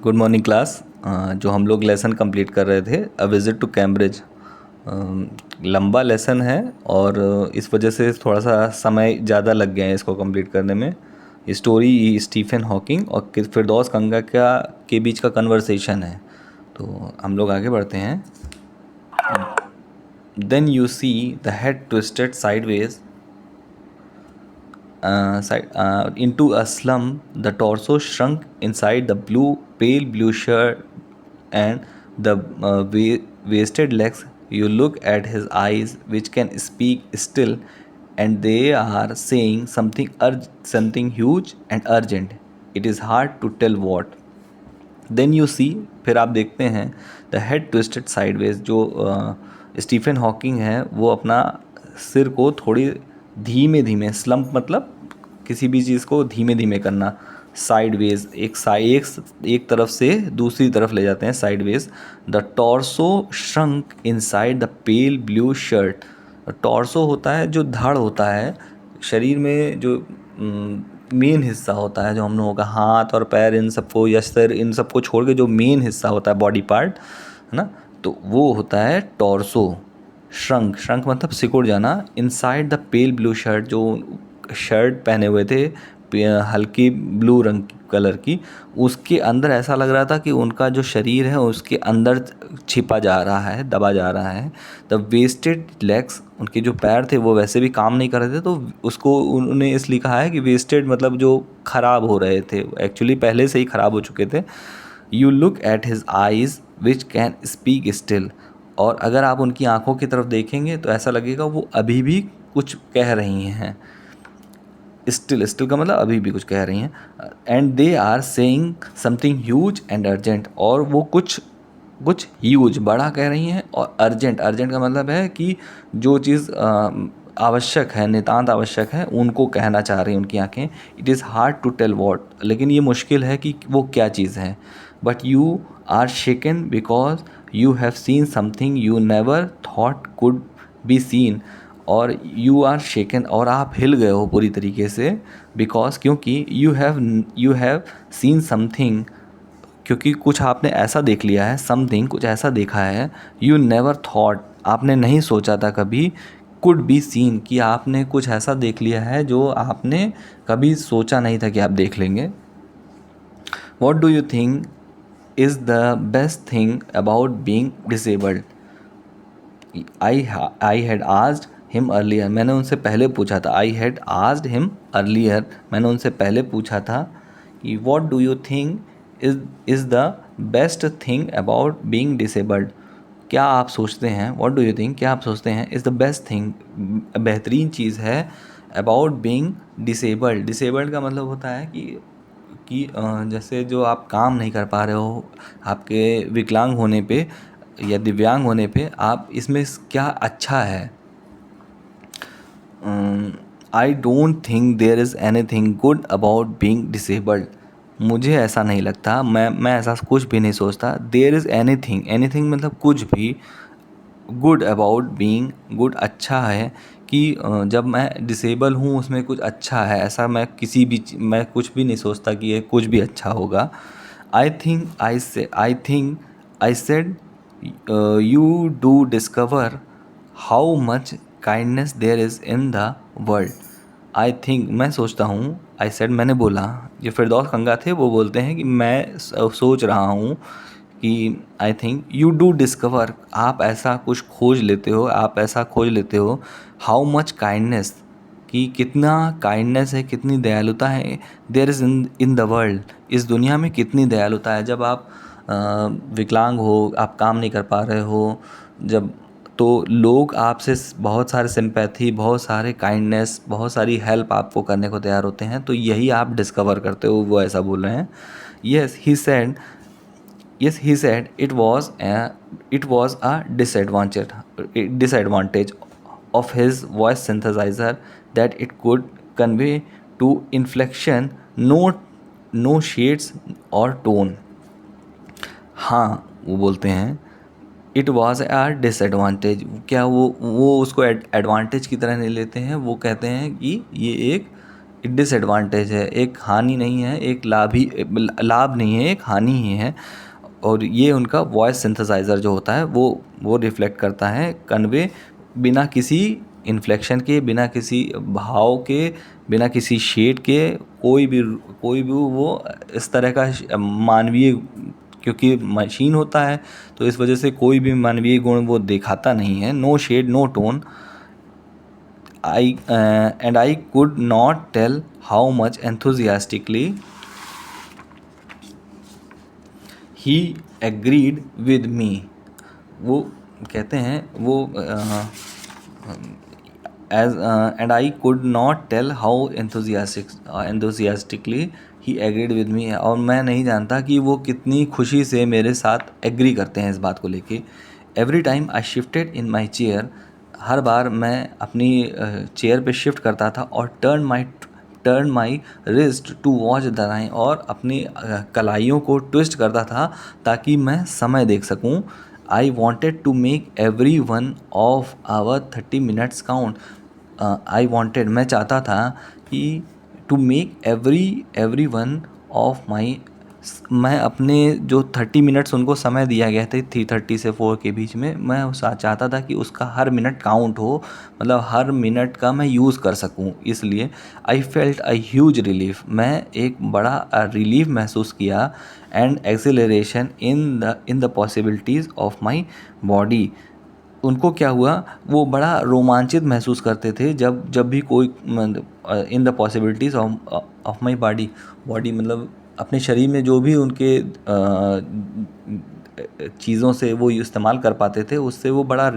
Good morning class. जो हम लोग लेसन कंप्लीट कर रहे थे अ विज़िट टू कैम्ब्रिज, लंबा लेसन है और इस वजह से थोड़ा सा समय ज़्यादा लग गया है इसको कंप्लीट करने में। ये स्टोरी स्टीफन हॉकिंग और फिरदौस कंगा के बीच का कन्वर्सेशन है। तो हम लोग आगे बढ़ते हैं। Then you see the head twisted sideways into a slum. The torso shrunk inside the pale blue shirt, and the wasted legs. You look at his eyes, which can speak still, and they are saying something huge and urgent. It is hard to tell what. Then you see, फिर आप देखते हैं the head twisted sideways. जो Stephen Hawking है वो अपना सिर को थोड़ी धीमे धीमे, स्लम्प मतलब किसी भी चीज़ को धीमे धीमे करना, साइडवेज एक तरफ से दूसरी तरफ ले जाते हैं, sideways. The torso shrunk inside the pale blue shirt. Torso होता है जो धड़ होता है, शरीर में जो मेन हिस्सा होता है, जो हम लोगों का हाथ और पैर, इन सबको या सिर, इन सबको छोड़ के जो मेन हिस्सा होता है बॉडी पार्ट, है ना, तो वो होता है टॉर्सो। श्रंक मतलब सिकुड़ जाना। Inside the pale blue shirt, जो शर्ट पहने हुए थे हल्की ब्लू रंग कलर की, उसके अंदर ऐसा लग रहा था कि उनका जो शरीर है उसके अंदर छिपा जा रहा है, दबा जा रहा है। द वेस्टेड लेग्स, उनके जो पैर थे वो वैसे भी काम नहीं कर रहे थे, तो उसको उन्होंने इसलिए कहा है कि वेस्टेड मतलब जो ख़राब हो रहे थे, एक्चुअली पहले से ही ख़राब हो चुके थे। You look at his eyes which can speak still. और अगर आप उनकी आंखों की तरफ देखेंगे तो ऐसा लगेगा वो अभी भी कुछ कह रही हैं। स्टिल का मतलब अभी भी कुछ कह रही हैं। And they are saying something huge and urgent, और वो कुछ ह्यूज बड़ा कह रही हैं, और अर्जेंट का मतलब है कि जो चीज़ आवश्यक है, नितांत आवश्यक है, उनको कहना चाह रही हैं उनकी आंखें। It is hard to tell what, लेकिन ये मुश्किल है कि वो क्या चीज़ है। But you are shaken because you have seen something you never thought could be seen. और यू आर शेकन, और आप हिल गए हो पूरी तरीके से, बिकॉज क्योंकि यू हैव सीन समथिंग, क्योंकि कुछ आपने ऐसा देख लिया है, समथिंग कुछ ऐसा देखा है, यू नेवर थॉट आपने नहीं सोचा था कभी, कुड बी सीन कि आपने कुछ ऐसा देख लिया है जो आपने कभी सोचा नहीं था कि आप देख लेंगे। What do you think is the best thing about being disabled? I had asked him earlier, मैंने उनसे पहले पूछा था। I had asked him earlier, मैंने उनसे पहले पूछा था कि what do you think is the best thing about being disabled? क्या आप सोचते हैं, व्हाट डू यू थिंक, क्या आप सोचते हैं इज़ द बेस्ट थिंग, बेहतरीन चीज़ है, अबाउट बीइंग डिसेबल्ड। डिसेबल्ड का मतलब होता है कि जैसे जो आप काम नहीं कर पा रहे हो, आपके विकलांग होने पे या दिव्यांग होने पे, आप इसमें क्या अच्छा है। I don't think there is anything good about being disabled. मुझे ऐसा नहीं लगता, मैं ऐसा कुछ भी नहीं सोचता। देयर इज़ एनीथिंग मतलब कुछ भी, गुड अबाउट बीइंग, गुड अच्छा है कि जब मैं डिसेबल हूँ उसमें कुछ अच्छा है, ऐसा मैं कुछ भी नहीं सोचता कि ये कुछ भी अच्छा होगा। I said you do discover how much kindness there is in the world. I think मैं सोचता हूँ, आई सेड मैंने बोला, जो फिरदौस खंगा थे वो बोलते हैं कि मैं सोच रहा हूँ कि I think you do discover, आप ऐसा कुछ खोज लेते हो, आप ऐसा खोज लेते हो, हाउ मच काइंडनेस, कि कितना काइंडनेस है, कितनी दयालुता है, there is in the world, इस दुनिया में कितनी दयालुता है। जब आप विकलांग हो, आप काम नहीं कर पा रहे हो, जब तो लोग आपसे बहुत सारे सिंपैथी, बहुत सारे काइंडनेस, बहुत सारी हेल्प आपको करने को तैयार होते हैं, तो यही आप डिस्कवर करते हो, वो ऐसा बोल रहे हैं। Yes he said, it was a disadvantage of his voice synthesizer that it could convey to inflection no shades or tone। हाँ, वो बोलते हैं इट वॉज आ डिसएडवांटेज, क्या वो उसको एडवांटेज की तरह नहीं लेते हैं, वो कहते हैं कि ये एक डिसएडवांटेज है, एक हानि नहीं है, एक लाभ नहीं है, एक हानि ही है। और ये उनका वॉइस सिंथेसाइज़र जो होता है वो रिफ्लेक्ट करता है कन्वे, बिना किसी इन्फ्लेक्शन के, बिना किसी भाव के, बिना किसी शेड के, कोई भी वो इस तरह का मानवीय, क्योंकि मशीन होता है तो इस वजह से कोई भी मानवीय गुण वो दिखाता नहीं है। No shade, no tone. I could not tell how much enthusiastically he agreed with me। वो कहते हैं वो as and I could not tell how enthusiastically he agreed with me. और मैं नहीं जानता कि वो कितनी खुशी से मेरे साथ एग्री करते हैं इस बात को लेके। Every time I shifted in my chair, हर बार मैं अपनी चेयर पे शिफ्ट करता था और turn my wrist to watch the time, और अपनी कलाइयों को ट्विस्ट करता था ताकि मैं समय देख सकूं। I wanted to make every one of our 30 minutes count. I wanted, मैं चाहता था कि to make every one of my, मैं अपने जो 30 मिनट्स उनको समय दिया गया था 3:30 से 4 के बीच में, मैं उस चाहता था कि उसका हर मिनट काउंट हो, मतलब हर मिनट का मैं यूज़ कर सकूं। इसलिए I felt a huge relief, मैं एक बड़ा रिलीफ महसूस किया, and acceleration in the possibilities of my body. उनको क्या हुआ, वो बड़ा रोमांचित महसूस करते थे जब भी कोई in the possibilities of my body मतलब अपने शरीर में जो भी उनके चीज़ों से वो इस्तेमाल कर पाते थे, उससे वो बड़ा